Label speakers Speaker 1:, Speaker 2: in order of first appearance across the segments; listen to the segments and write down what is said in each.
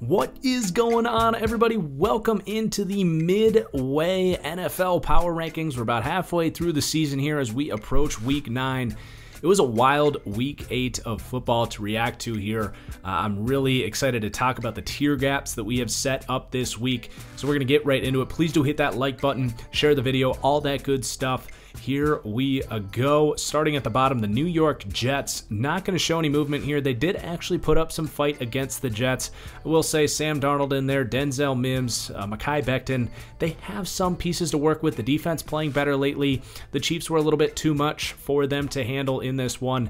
Speaker 1: What is going on, everybody? Welcome into the Midway NFL Power Rankings. We're about halfway through the season here as we approach Week 9. It was a wild Week 8 of football to react to here. I'm really excited to talk about the tier gaps that we have set up this week. So we're going to get right into it. Please do hit that like button, share the video, all that good stuff. Here we go. Starting at the bottom, the New York Jets. Not going to show any movement here. They did actually put up some fight against the Jets. I will say Sam Darnold in there, Denzel Mims, Mekhi Becton. They have some pieces to work with. The defense playing better lately. The Chiefs were a little bit too much for them to handle in this one.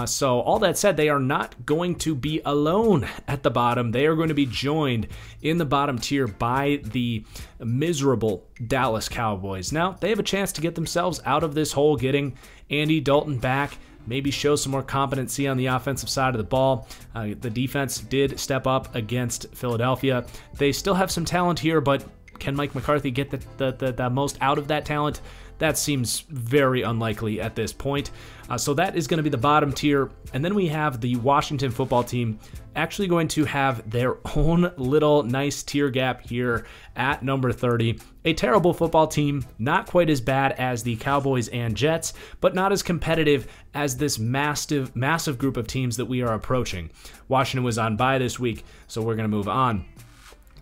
Speaker 1: So all that said, they are not going to be alone at the bottom. They are going to be joined in the bottom tier by the miserable Dallas Cowboys. Now, they have a chance to get themselves out of this hole, getting Andy Dalton back, maybe show some more competency on the offensive side of the ball. The defense did step up against Philadelphia. They still have some talent here, but can Mike McCarthy get the most out of that talent? That seems very unlikely at this point. So that is going to be the bottom tier. And then we have the Washington football team actually going to have their own little nice tier gap here at number 30. A terrible football team, not quite as bad as the Cowboys and Jets, but not as competitive as this massive group of teams that we are approaching. Washington was on bye this week, so we're going to move on.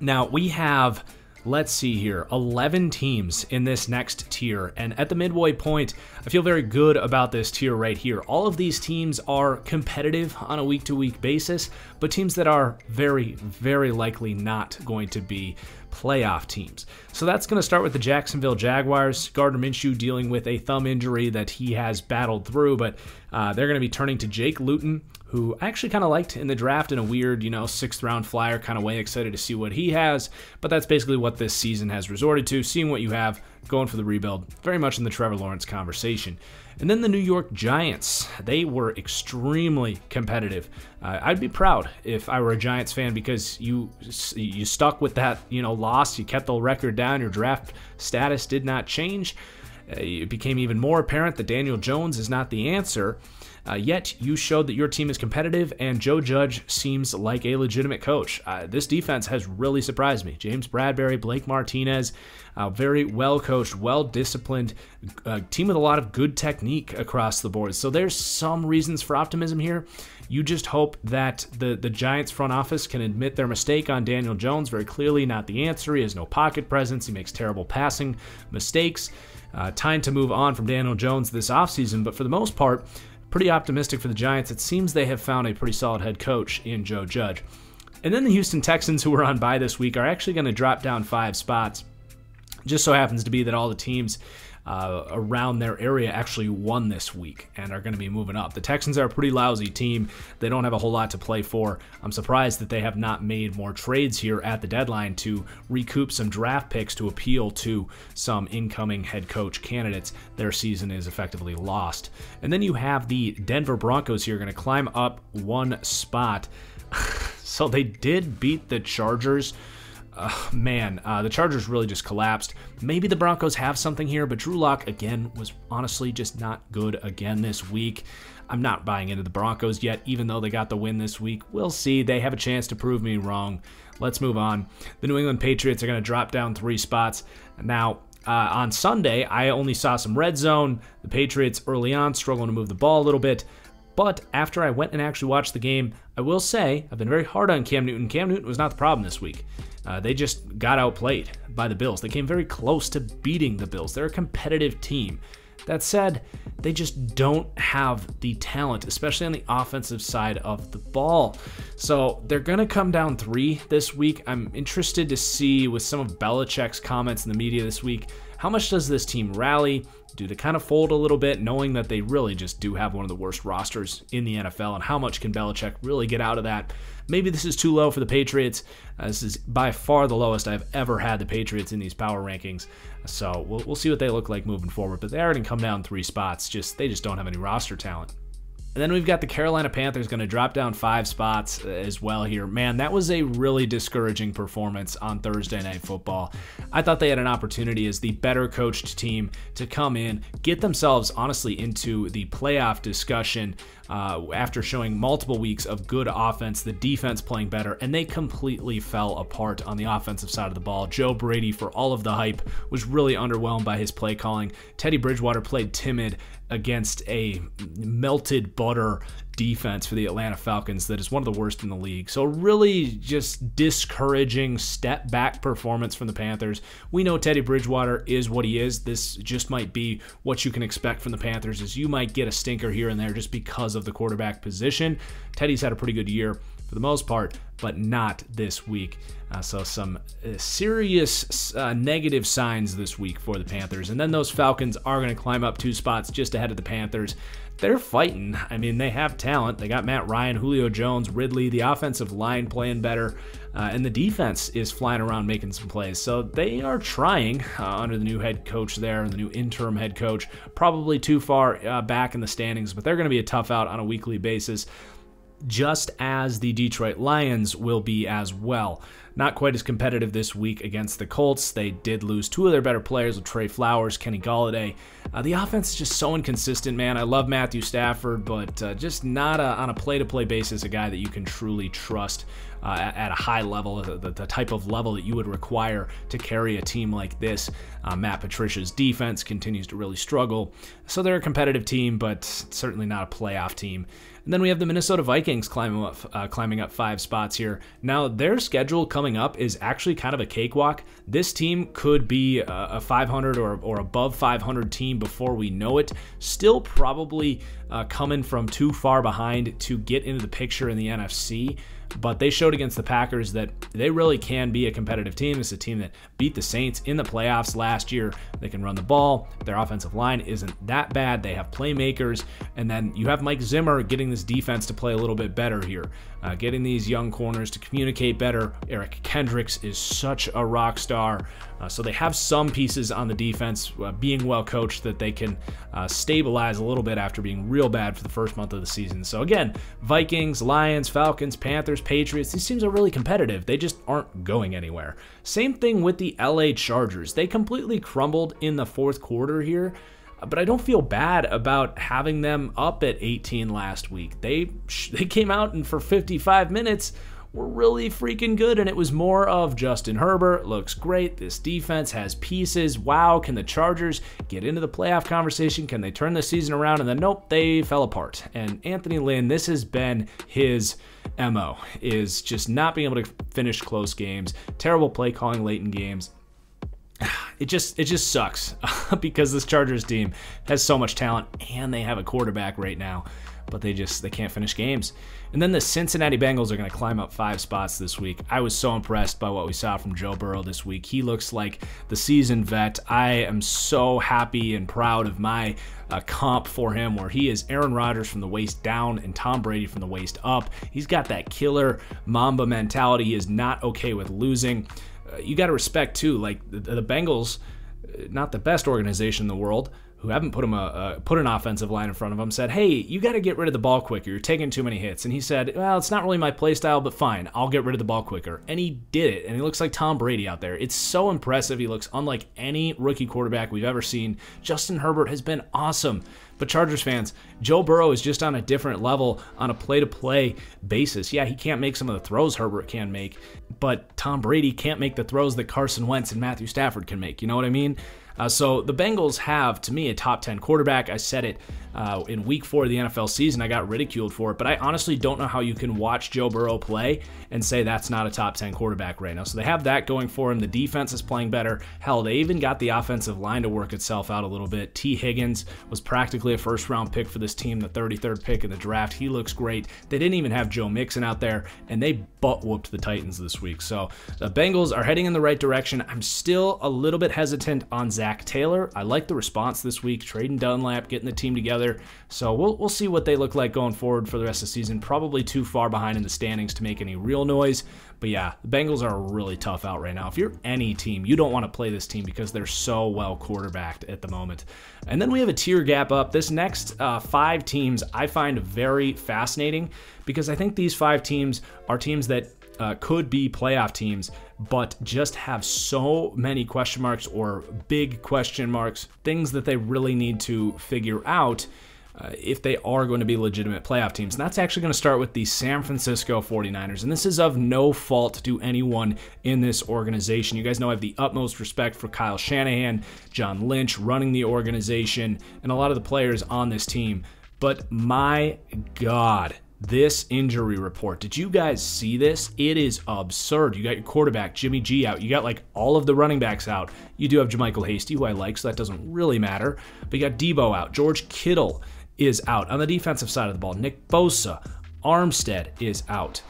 Speaker 1: Now we have, let's see here, 11 teams in this next tier, and at the midway point, I feel very good about this tier right here. All of these teams are competitive on a week-to-week basis, but teams that are very, very likely not going to be playoff teams. So that's going to start with the Jacksonville Jaguars. Gardner Minshew dealing with a thumb injury that he has battled through, but they're going to be turning to Jake Luton, who I actually kind of liked in the draft in a weird, sixth round flyer kind of way. Excited to see what he has, but that's basically what this season has resorted to, seeing what you have, going for the rebuild, very much in the Trevor Lawrence conversation. And then the New York Giants, they were extremely competitive. I'd be proud if I were a Giants fan because you stuck with that, loss. You kept the record down. Your draft status did not change. It became even more apparent that Daniel Jones is not the answer. Yet you showed that your team is competitive, and Joe Judge seems like a legitimate coach. This defense has really surprised me. James Bradberry, Blake Martinez, very well coached, well disciplined, team with a lot of good technique across the board. So there's some reasons for optimism here. You just hope that the Giants front office can admit their mistake on Daniel Jones. Very clearly not the answer. He has no pocket presence. He makes terrible passing mistakes. Time to move on from Daniel Jones this offseason, but for the most part, pretty optimistic for the Giants. It seems they have found a pretty solid head coach in Joe Judge. And then the Houston Texans, who were on bye this week, are actually going to drop down 5 spots. Just so happens to be that all the teams around their area actually won this week and are going to be moving up. The Texans are a pretty lousy team. They don't have a whole lot to play for. I'm surprised that they have not made more trades here at the deadline to recoup some draft picks to appeal to some incoming head coach candidates. Their season is effectively lost. And then you have the Denver Broncos here going to climb up 1 spot. So they did beat the Chargers. The Chargers really just collapsed. Maybe the Broncos have something here, but Drew Lock, again, was honestly just not good again this week. I'm not buying into the Broncos yet, even though they got the win this week. We'll see. They have a chance to prove me wrong. Let's move on. The New England Patriots are going to drop down 3 spots. Now, on Sunday, I only saw some red zone. The Patriots early on struggling to move the ball a little bit. But after I went and actually watched the game, I will say I've been very hard on Cam Newton. Cam Newton was not the problem this week. They just got outplayed by the Bills. They came very close to beating the Bills. They're a competitive team. That said, they just don't have the talent, especially on the offensive side of the ball. So they're going to come down 3 this week. I'm interested to see, with some of Belichick's comments in the media this week, how much does this team rally? Do they kind of fold a little bit, knowing that they really just do have one of the worst rosters in the NFL, and how much can Belichick really get out of that? Maybe this is too low for the Patriots. This is by far the lowest I've ever had the Patriots in these power rankings. So we'll see what they look like moving forward. But they already come down 3 spots. They just don't have any roster talent. And then we've got the Carolina Panthers going to drop down 5 spots as well here. Man, that was a really discouraging performance on Thursday Night Football. I thought they had an opportunity as the better coached team to come in, get themselves honestly into the playoff discussion. after showing multiple weeks of good offense, the defense playing better, and they completely fell apart on the offensive side of the ball. Joe Brady, for all of the hype, was really underwhelmed by his play calling. Teddy Bridgewater played timid against a melted butter defense for the Atlanta Falcons that is one of the worst in the league. So really just discouraging step back performance from the Panthers. We know Teddy Bridgewater is what he is. This just might be what you can expect from the Panthers, is you might get a stinker here and there just because of the quarterback position. Teddy's had a pretty good year for the most part, but not this week. So some serious negative signs this week for the Panthers. And then those Falcons are going to climb up 2 spots just ahead of the Panthers. They're fighting. I mean, they have talent. They got Matt Ryan, Julio Jones, Ridley, the offensive line playing better, and the defense is flying around making some plays. So they are trying under the new head coach there, and the new interim head coach. Probably too far back in the standings, but they're going to be a tough out on a weekly basis, just as the Detroit Lions will be as well. Not quite as competitive this week against the Colts. They did lose 2 of their better players with Trey Flowers, Kenny Golladay. The offense is just so inconsistent, man. I love Matthew Stafford, but just not on a play-to-play basis a guy that you can truly trust at a high level, the type of level that you would require to carry a team like this. Matt Patricia's defense continues to really struggle. So they're a competitive team, but certainly not a playoff team. And then we have the Minnesota Vikings climbing up 5 spots here. Now, their schedule coming up is actually kind of a cakewalk. This team could be a 500 or above 500 team before we know it. Still probably coming from too far behind to get into the picture in the NFC. But they showed against the Packers that they really can be a competitive team. It's a team that beat the Saints in the playoffs last year. They can run the ball. Their offensive line isn't that bad. They have playmakers. And then you have Mike Zimmer getting this defense to play a little bit better here, getting these young corners to communicate better. Eric Kendricks is such a rock star. So they have some pieces on the defense being well coached that they can stabilize a little bit after being real bad for the first month of the season. So again, Vikings, Lions, Falcons, Panthers, Patriots, these teams are really competitive. They just aren't going anywhere. Same thing with the LA Chargers. They completely crumbled in the 4th quarter here, but I don't feel bad about having them up at 18 last week. They came out and for 55 minutes were really freaking good, and it was more of Justin Herbert looks great. This defense has pieces. Wow, can the Chargers get into the playoff conversation? Can they turn the season around? And then nope, they fell apart. And Anthony Lynn, this has been his MO, is just not being able to finish close games, terrible play calling late in games. It just sucks because this Chargers team has so much talent and they have a quarterback right now, but they can't finish games. And then the Cincinnati Bengals are going to climb up 5 spots this week. I was so impressed by what we saw from Joe Burrow this week. He looks like the seasoned vet. I am so happy and proud of my comp for him, where he is Aaron Rodgers from the waist down and Tom Brady from the waist up. He's got that killer Mamba mentality. He is not okay with losing. You got to respect too, like the Bengals, not the best organization in the world, who haven't put an offensive line in front of him, said, hey, you got to get rid of the ball quicker. You're taking too many hits. And he said, well, it's not really my play style, but fine, I'll get rid of the ball quicker. And he did it, and he looks like Tom Brady out there. It's so impressive. He looks unlike any rookie quarterback we've ever seen. Justin Herbert has been awesome. But Chargers fans, Joe Burrow is just on a different level on a play-to-play basis. Yeah, he can't make some of the throws Herbert can make, but Tom Brady can't make the throws that Carson Wentz and Matthew Stafford can make. You know what I mean? So the Bengals have, to me, a top 10 quarterback. I said it in week 4 of the NFL season. I got ridiculed for it, but I honestly don't know how you can watch Joe Burrow play and say that's not a top 10 quarterback right now. So they have that going for him. The defense is playing better. Hell, they even got the offensive line to work itself out a little bit. T. Higgins was practically a first-round pick for this team, the 33rd pick in the draft. He looks great. They didn't even have Joe Mixon out there, and they butt-whooped the Titans this week. So the Bengals are heading in the right direction. I'm still a little bit hesitant on Zach Taylor. I like the response this week, trading Dunlap, getting the team together. So we'll see what they look like going forward for the rest of the season. Probably too far behind in the standings to make any real noise. But yeah, the Bengals are a really tough out right now. If you're any team, you don't want to play this team because they're so well quarterbacked at the moment. And then we have a tier gap up. This next 5 teams I find very fascinating because I think these 5 teams are teams that could be playoff teams, but just have so many question marks or big question marks, things that they really need to figure out. if they are going to be legitimate playoff teams. And that's actually going to start with the San Francisco 49ers. And this is of no fault to anyone in this organization. You guys know I have the utmost respect for Kyle Shanahan, John Lynch running the organization, and a lot of the players on this team. But my God, this injury report. Did you guys see this? It is absurd. You got your quarterback, Jimmy G, out. You got like all of the running backs out. You do have JaMychal Hasty, who I like, so that doesn't really matter. But you got Debo out. George Kittle is out. On the defensive side of the ball, Nick Bosa, Armstead is out.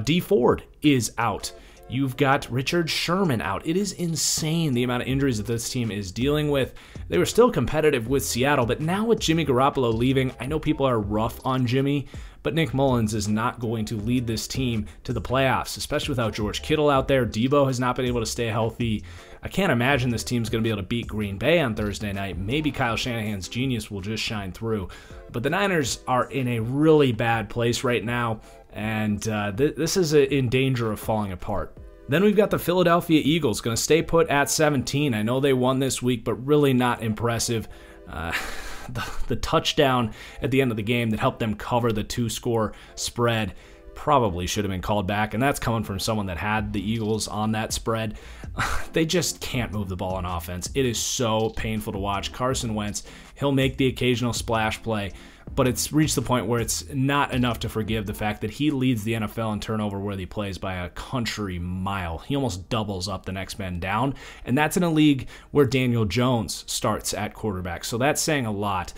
Speaker 1: D Ford is out. You've got Richard Sherman out. It is insane the amount of injuries that this team is dealing with. They were still competitive with Seattle, but now with Jimmy Garoppolo leaving, I know people are rough on Jimmy, but Nick Mullins is not going to lead this team to the playoffs, especially without George Kittle out there. Debo has not been able to stay healthy. I can't imagine this team's going to be able to beat Green Bay on Thursday night. Maybe Kyle Shanahan's genius will just shine through. But the Niners are in a really bad place right now, and this is in danger of falling apart. Then we've got the Philadelphia Eagles going to stay put at 17. I know they won this week, but really not impressive. The touchdown at the end of the game that helped them cover the 2-score spread probably should have been called back, and that's coming from someone that had the Eagles on that spread. They just can't move the ball on offense. It is so painful to watch. Carson Wentz, he'll make the occasional splash play, but it's reached the point where it's not enough to forgive the fact that he leads the NFL in turnover-worthy plays by a country mile. He almost doubles up the next man down, and that's in a league where Daniel Jones starts at quarterback, so that's saying a lot.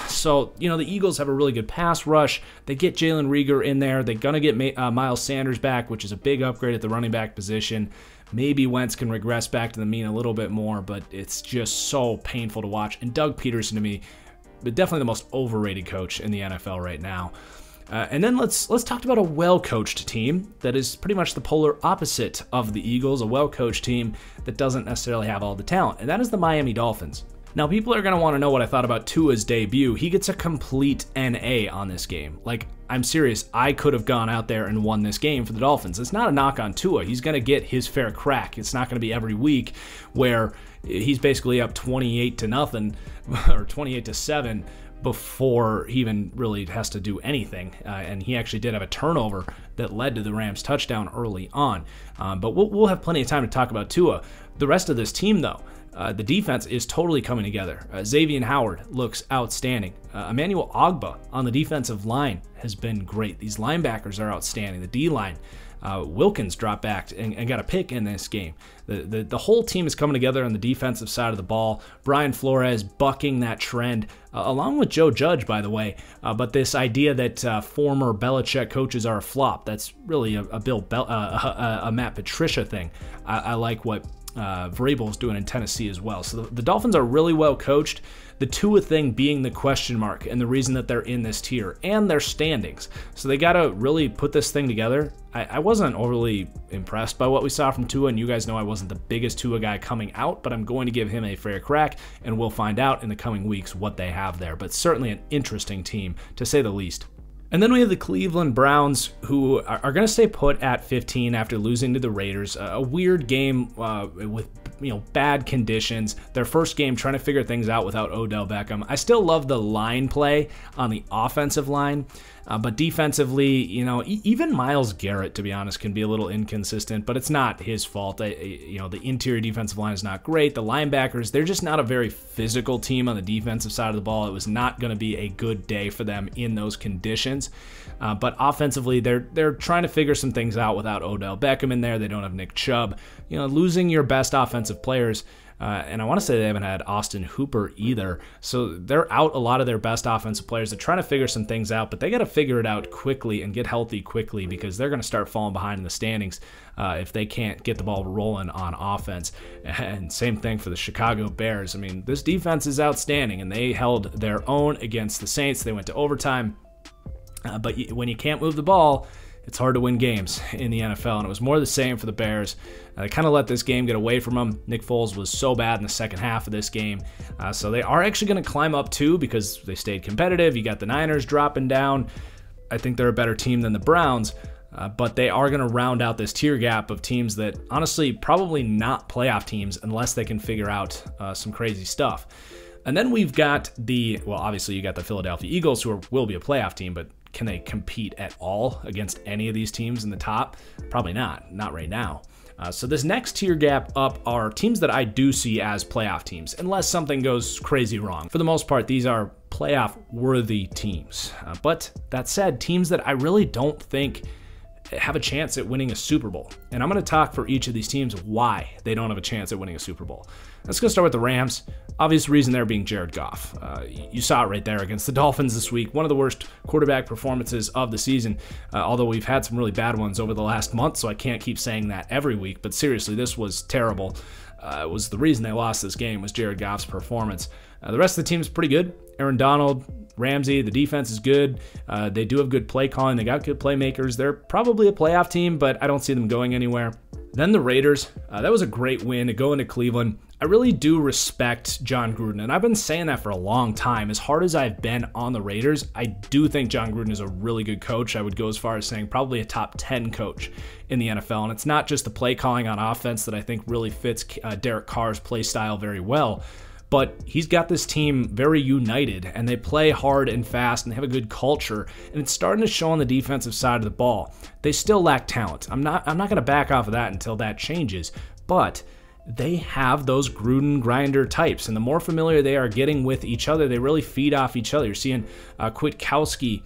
Speaker 1: So, the Eagles have a really good pass rush. They get Jalen Reagor in there. They're going to get Miles Sanders back, which is a big upgrade at the running back position. Maybe Wentz can regress back to the mean a little bit more, but it's just so painful to watch. And Doug Peterson, to me, definitely the most overrated coach in the NFL right now. And then let's talk about a well-coached team that is pretty much the polar opposite of the Eagles, a well-coached team that doesn't necessarily have all the talent, and that is the Miami Dolphins. Now, people are going to want to know what I thought about Tua's debut. He gets a complete NA on this game. Like, I'm serious. I could have gone out there and won this game for the Dolphins. It's not a knock on Tua. He's going to get his fair crack. It's not going to be every week where he's basically up 28-0 or 28-7 before he even really has to do anything. And he actually did have a turnover that led to the Rams touchdown early on. But we'll have plenty of time to talk about Tua. The rest of this team, though, the defense is totally coming together. Xavier Howard looks outstanding. Emmanuel Ogbah on the defensive line has been great. These linebackers are outstanding. The D-line, Wilkins dropped back and got a pick in this game. The whole team is coming together on the defensive side of the ball. Brian Flores bucking that trend, along with Joe Judge, by the way. But this idea that former Belichick coaches are a flop, that's really a Matt Patricia thing. I like what Vrabel's doing in Tennessee as well. So the Dolphins are really well coached. The Tua thing being the question mark and the reason that they're in this tier and their standings. So they got to really put this thing together. I wasn't overly impressed by what we saw from Tua, and you guys know I wasn't the biggest Tua guy coming out, but I'm going to give him a fair crack, and we'll find out in the coming weeks what they have there. But certainly an interesting team, to say the least. And then we have the Cleveland Browns, who are going to stay put at 15 after losing to the Raiders. A weird game with bad conditions. Their first game trying to figure things out without Odell Beckham. I still love the line play on the offensive line, but defensively, even Myles Garrett, to be honest, can be a little inconsistent, but it's not his fault. The interior defensive line is not great. The linebackers, they're just not a very physical team on the defensive side of the ball. It was not going to be a good day for them in those conditions. But offensively, they're trying to figure some things out without Odell Beckham in there. They don't have Nick Chubb. Losing your best offensive players, and I want to say they haven't had Austin Hooper either. So they're out a lot of their best offensive players. They're trying to figure some things out, but they got to figure it out quickly and get healthy quickly because they're going to start falling behind in the standings if they can't get the ball rolling on offense. And same thing for the Chicago Bears. I mean, this defense is outstanding, and they held their own against the Saints. They went to overtime. But when you can't move the ball, it's hard to win games in the NFL, and it was more the same for the Bears. They kind of let this game get away from them. Nick Foles was so bad in the second half of this game. So they are actually going to climb up too because they stayed competitive. You got the Niners dropping down. I think they're a better team than the Browns, but they are going to round out this tier gap of teams that honestly probably not playoff teams unless they can figure out some crazy stuff. And then we've got well, obviously you got the Philadelphia Eagles, who will be a playoff team, but can they compete at all against any of these teams in the top? Probably not right now. So this next tier gap up are teams that I do see as playoff teams, unless something goes crazy wrong. For the most part, these are playoff-worthy teams. But that said, teams that I really don't think have a chance at winning a Super Bowl. And I'm going to talk for each of these teams why they don't have a chance at winning a Super Bowl. Let's go start with the Rams. Obvious reason there being Jared Goff. You saw it right there against the Dolphins this week. One of the worst quarterback performances of the season, although we've had some really bad ones over the last month, so I can't keep saying that every week. But seriously, this was terrible. It was the reason they lost this game was Jared Goff's performance. The rest of the team is pretty good. Aaron Donald, Ramsey, the defense is good. They do have good play calling. They got good playmakers. They're probably a playoff team, but I don't see them going anywhere. Then the Raiders. That was a great win to go into Cleveland. I really do respect John Gruden, and I've been saying that for a long time. As hard as I've been on the Raiders, I do think John Gruden is a really good coach. I would go as far as saying probably a top 10 coach in the NFL, and it's not just the play calling on offense that I think really fits Derek Carr's play style very well, but he's got this team very united, and they play hard and fast, and they have a good culture, and it's starting to show on the defensive side of the ball. They still lack talent. I'm not going to back off of that until that changes, but they have those Gruden grinder types, and the more familiar they are getting with each other, they really feed off each other. You're seeing Kwiatkowski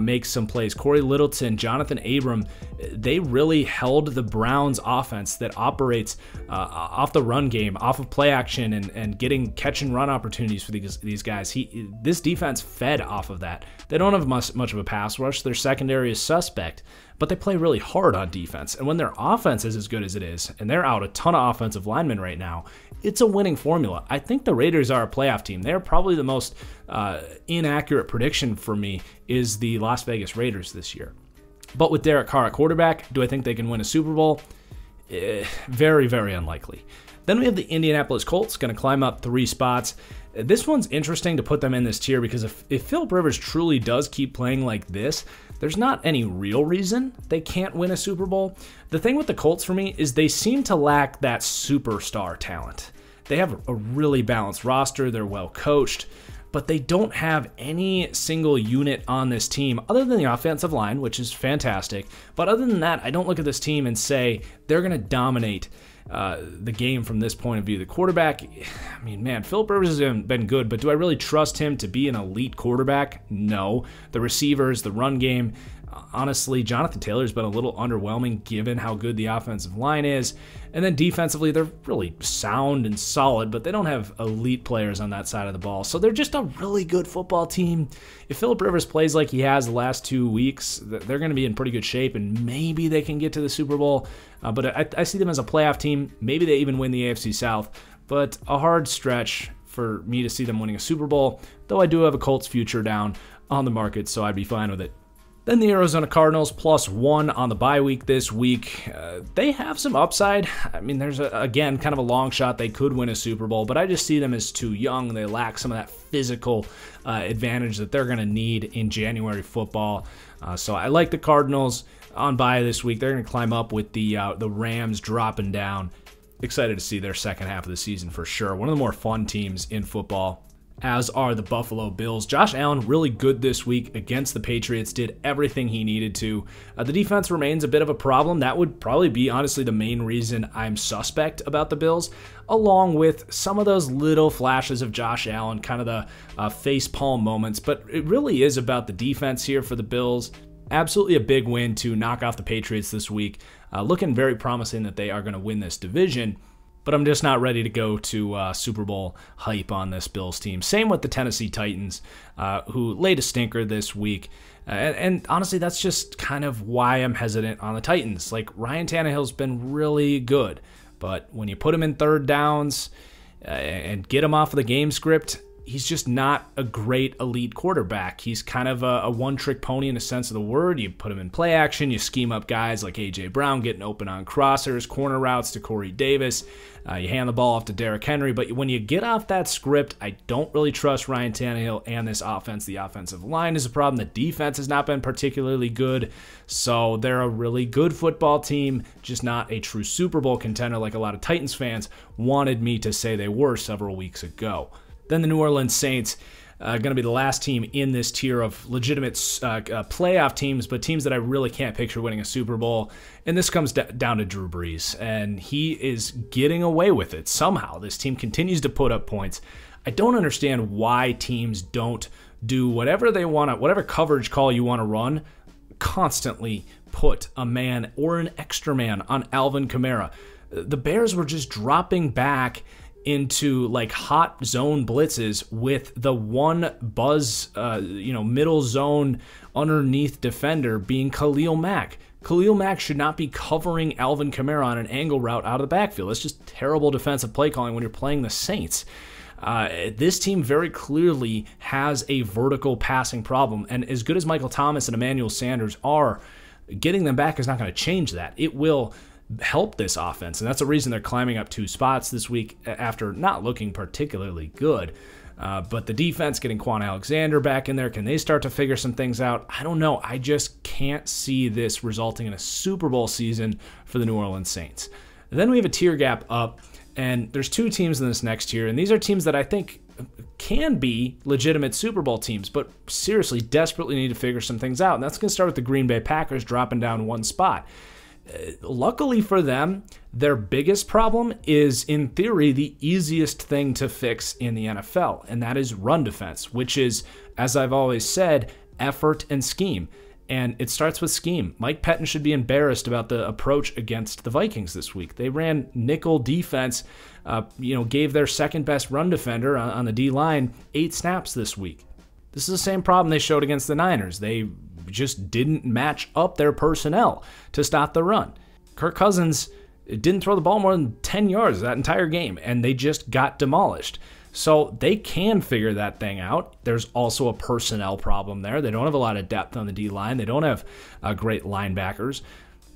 Speaker 1: make some plays. Corey Littleton, Jonathan Abram, they really held the Browns offense that operates off the run game, off of play action, and getting catch and run opportunities for these guys. This defense fed off of that. They don't have much of a pass rush. Their secondary is suspect, but they play really hard on defense. And when their offense is as good as it is, and they're out a ton of offensive linemen right now, it's a winning formula. I think the Raiders are a playoff team. They're probably the most inaccurate prediction for me is the Las Vegas Raiders this year. But with Derek Carr at quarterback, do I think they can win a Super Bowl? Very, very unlikely. Then we have the Indianapolis Colts, going to climb up 3 spots. This one's interesting to put them in this tier because if Philip Rivers truly does keep playing like this, there's not any real reason they can't win a Super Bowl. The thing with the Colts for me is they seem to lack that superstar talent. They have a really balanced roster. They're well coached, but they don't have any single unit on this team other than the offensive line, which is fantastic. But other than that, I don't look at this team and say they're going to dominate the game from this point of view. The quarterback, I mean, man, Philip Rivers has been good, but do I really trust him to be an elite quarterback? No. The receivers, the run game, honestly, Jonathan Taylor's been a little underwhelming given how good the offensive line is. And then defensively, they're really sound and solid, but they don't have elite players on that side of the ball. So they're just a really good football team. If Philip Rivers plays like he has the last 2 weeks, they're going to be in pretty good shape, and maybe they can get to the Super Bowl. But I see them as a playoff team. Maybe they even win the AFC South, but a hard stretch for me to see them winning a Super Bowl, though I do have a Colts future down on the market, so I'd be fine with it. Then the Arizona Cardinals, +1 on the bye week this week. They have some upside. I mean, there's, again, kind of a long shot they could win a Super Bowl, but I just see them as too young. They lack some of that physical advantage that they're going to need in January football. So I like the Cardinals on bye this week. They're going to climb up with the Rams dropping down. Excited to see their second half of the season for sure. One of the more fun teams in football, as are the Buffalo Bills. Josh Allen really good this week against the Patriots, did everything he needed to. The defense remains a bit of a problem. That would probably be, honestly, the main reason I'm suspect about the Bills, along with some of those little flashes of Josh Allen, kind of the facepalm moments. But it really is about the defense here for the Bills. Absolutely a big win to knock off the Patriots this week. Looking very promising that they are going to win this division. But I'm just not ready to go to Super Bowl hype on this Bills team. Same with the Tennessee Titans, who laid a stinker this week. And honestly, that's just kind of why I'm hesitant on the Titans. Like, Ryan Tannehill's been really good, but when you put him in third downs and get him off of the game script, he's just not a great elite quarterback. He's kind of a one-trick pony in the sense of the word. You put him in play action, you scheme up guys like A.J. Brown getting open on crossers, corner routes to Corey Davis. You hand the ball off to Derrick Henry. But when you get off that script, I don't really trust Ryan Tannehill and this offense. The offensive line is a problem. The defense has not been particularly good. So they're a really good football team, just not a true Super Bowl contender like a lot of Titans fans wanted me to say they were several weeks ago. Then the New Orleans Saints, going to be the last team in this tier of legitimate playoff teams, but teams that I really can't picture winning a Super Bowl. And this comes down to Drew Brees, and he is getting away with it somehow. This team continues to put up points. I don't understand why teams don't do whatever they want to, whatever coverage call you want to run, constantly put a man or an extra man on Alvin Kamara. The Bears were just dropping back into like hot zone blitzes with the one buzz, middle zone underneath defender being Khalil Mack. Khalil Mack should not be covering Alvin Kamara on an angle route out of the backfield. It's just terrible defensive play calling when you're playing the Saints. This team very clearly has a vertical passing problem, and as good as Michael Thomas and Emmanuel Sanders are, getting them back is not going to change that. It will help this offense, and that's the reason they're climbing up 2 spots this week after not looking particularly good. But the defense, getting Quan Alexander back in there, can they start to figure some things out? I don't know. I just can't see this resulting in a Super Bowl season for the New Orleans Saints. And then we have a tier gap up, and there's 2 teams in this next tier, and these are teams that I think can be legitimate Super Bowl teams, but seriously desperately need to figure some things out. And that's going to start with the Green Bay Packers dropping down 1 spot. Luckily for them, their biggest problem is, in theory, the easiest thing to fix in the NFL, and that is run defense, which is, as I've always said, effort and scheme. And it starts with scheme. Mike Pettin should be embarrassed about the approach against the Vikings this week. They ran nickel defense, gave their second best run defender on the D-line 8 snaps this week. This is the same problem they showed against the Niners. They just didn't match up their personnel to stop the run. Kirk Cousins didn't throw the ball more than 10 yards that entire game, and they just got demolished. So they can figure that thing out. There's also a personnel problem there. They don't have a lot of depth on the D-line. They don't have great linebackers.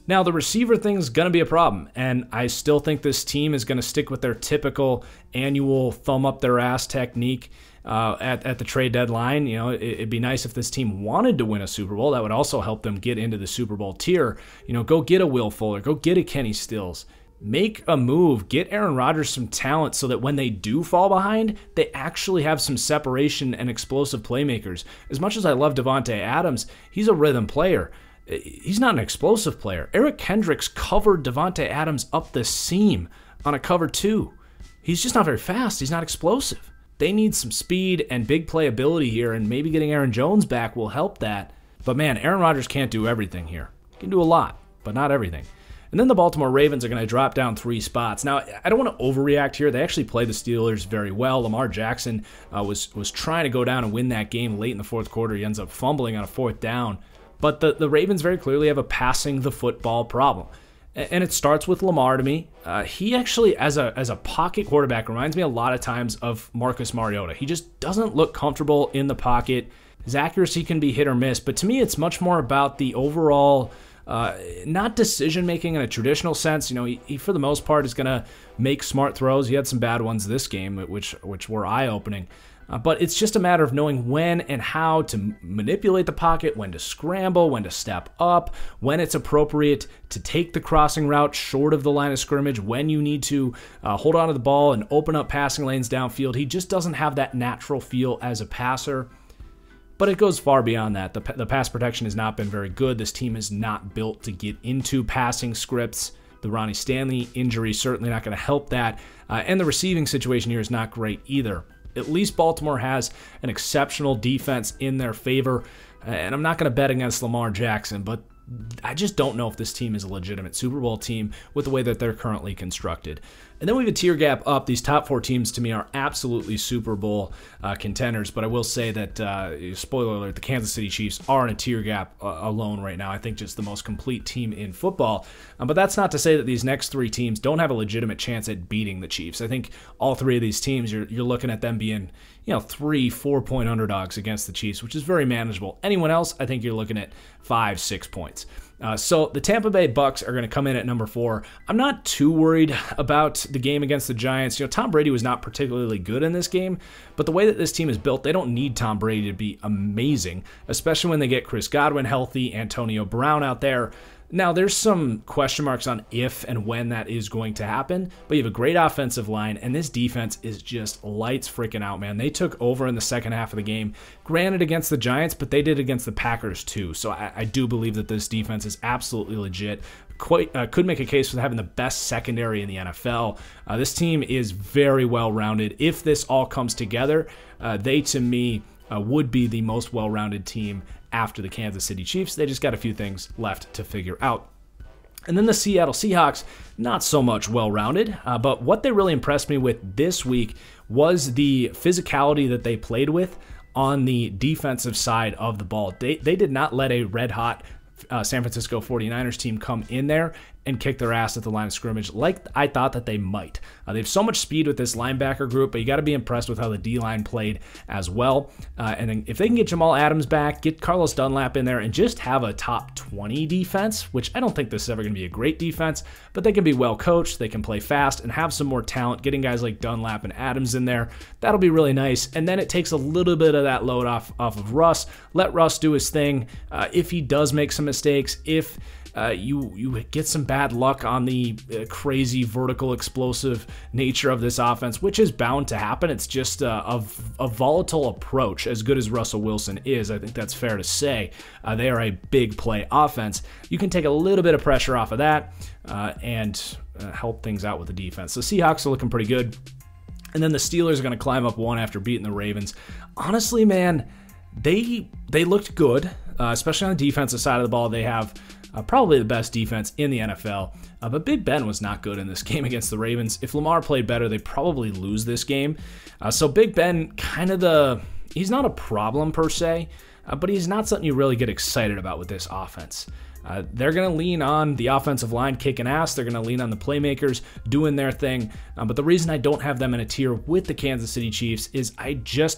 Speaker 1: Now, the receiver thing's going to be a problem, and I still think this team is going to stick with their typical annual thumb-up-their-ass technique at the trade deadline. It'd be nice if this team wanted to win a Super Bowl. That would also help them get into the Super Bowl tier. Go get a Will Fuller. Go get a Kenny Stills. Make a move. Get Aaron Rodgers some talent so that when they do fall behind, they actually have some separation and explosive playmakers. As much as I love Davante Adams, he's a rhythm player. He's not an explosive player. Eric Kendricks covered Davante Adams up the seam on a cover 2. He's just not very fast. He's not explosive. They need some speed and big playability here, and maybe getting Aaron Jones back will help that. But man, Aaron Rodgers can't do everything here. He can do a lot, but not everything. And then the Baltimore Ravens are going to drop down 3 spots. Now, I don't want to overreact here. They actually played the Steelers very well. Lamar Jackson was trying to go down and win that game late in the 4th quarter. He ends up fumbling on a 4th down. But the Ravens very clearly have a passing the football problem. And it starts with Lamar to me. He actually, as a pocket quarterback, reminds me a lot of times of Marcus Mariota. He just doesn't look comfortable in the pocket. His accuracy can be hit or miss, but to me it's much more about the overall, not decision-making in a traditional sense. He for the most part is going to make smart throws. He had some bad ones this game, which were eye-opening. But it's just a matter of knowing when and how to manipulate the pocket, when to scramble, when to step up, when it's appropriate to take the crossing route short of the line of scrimmage, when you need to hold on to the ball and open up passing lanes downfield. He just doesn't have that natural feel as a passer. But it goes far beyond that. The pass protection has not been very good. This team is not built to get into passing scripts. The Ronnie Stanley injury is certainly not going to help that. And the receiving situation here is not great either. At least Baltimore has an exceptional defense in their favor, and I'm not going to bet against Lamar Jackson, but I just don't know if this team is a legitimate Super Bowl team with the way that they're currently constructed. And then we have a tier gap up. These top 4 teams to me are absolutely Super Bowl contenders, but I will say that, spoiler alert, the Kansas City Chiefs are in a tier gap alone right now. I think just the most complete team in football. But that's not to say that these next 3 teams don't have a legitimate chance at beating the Chiefs. I think all 3 of these teams, you're looking at them being 3-4 point underdogs against the Chiefs, which is very manageable. Anyone else, I think you're looking at 5-6 points. So the Tampa Bay Bucks are going to come in at number 4. I'm not too worried about the game against the Giants. Tom Brady was not particularly good in this game, but the way that this team is built, they don't need Tom Brady to be amazing, especially when they get Chris Godwin healthy, Antonio Brown out there. Now, there's some question marks on if and when that is going to happen, but you have a great offensive line, and this defense is just lights freaking out, man. They took over in the second half of the game, granted against the Giants, but they did against the Packers too. So I do believe that this defense is absolutely legit. Could make a case for having the best secondary in the NFL. This team is very well-rounded. If this all comes together, they, to me, would be the most well-rounded team after the Kansas City Chiefs. They just got a few things left to figure out. And then the Seattle Seahawks, not so much well-rounded, but what they really impressed me with this week was the physicality that they played with on the defensive side of the ball. They did not let a red-hot San Francisco 49ers team come in there and kick their ass at the line of scrimmage like I thought that they might. They have so much speed with this linebacker group, but you got to be impressed with how the D-line played as well. And then if they can get Jamal Adams back, get Carlos Dunlap in there, and just have a top 20 defense, which I don't think this is ever going to be a great defense, but they can be well coached, they can play fast, and have some more talent, getting guys like Dunlap and Adams in there, that'll be really nice. And then it takes a little bit of that load off of Russ. Let Russ do his thing. If he does make some mistakes, if you get some bad luck on the crazy vertical explosive nature of this offense, which is bound to happen. It's just a volatile approach. As good as Russell Wilson is, I think that's fair to say, they are a big play offense. You can take a little bit of pressure off of that and help things out with the defense. The Seahawks are looking pretty good. And then the Steelers are going to climb up one after beating the Ravens. Honestly, man, they looked good, especially on the defensive side of the ball. They have probably the best defense in the NFL, but Big Ben was not good in this game against the Ravens. If Lamar played better, they probably lose this game. So Big Ben, he's not a problem per se, but he's not something you really get excited about with this offense. They're going to lean on the offensive line kicking ass. They're going to lean on the playmakers doing their thing. But the reason I don't have them in a tier with the Kansas City Chiefs is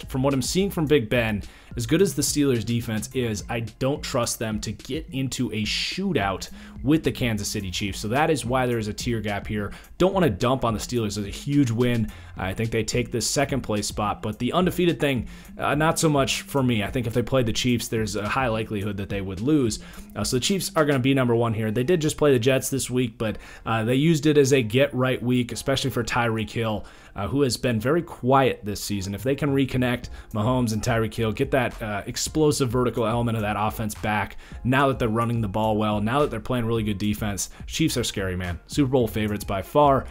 Speaker 1: from what I'm seeing from Big Ben, as good as the Steelers defense is, I don't trust them to get into a shootout with the Kansas City Chiefs. So that is why there is a tier gap here. Don't want to dump on the Steelers as a huge win. I think they take this second place spot, but the undefeated thing, not so much for me. I think if they played the Chiefs, there's a high likelihood that they would lose. So the Chiefs are going to be number one here. They did just play the Jets this week, but they used it as a get-right week, especially for Tyreek Hill, who has been very quiet this season. If they can reconnect Mahomes and Tyreek Hill, get that explosive vertical element of that offense back, now that they're running the ball well, now that they're playing really good defense, Chiefs are scary, man. Super Bowl favorites by far.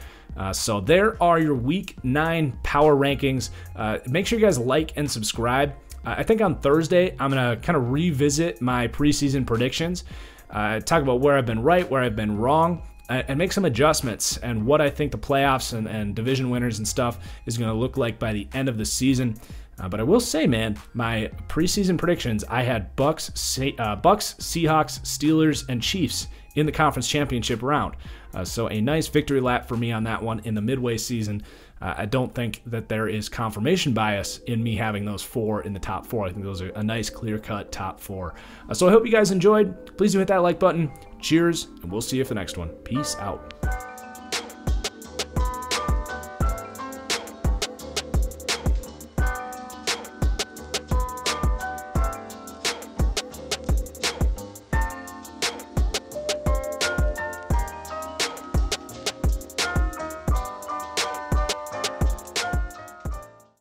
Speaker 1: So there are your Week 9 power rankings. Make sure you guys like and subscribe. I think on Thursday, I'm going to kind of revisit my preseason predictions, talk about where I've been right, where I've been wrong, and make some adjustments and what I think the playoffs and division winners and stuff is going to look like by the end of the season. But I will say, man, my preseason predictions, I had Bucks, Seahawks, Steelers, and Chiefs in the conference championship round. So a nice victory lap for me on that one in the midway season. I don't think that there is confirmation bias in me having those four in the top four. I think those are a nice clear-cut top four. So I hope you guys enjoyed. Please do hit that like button. Cheers, and we'll see you for the next one. Peace out.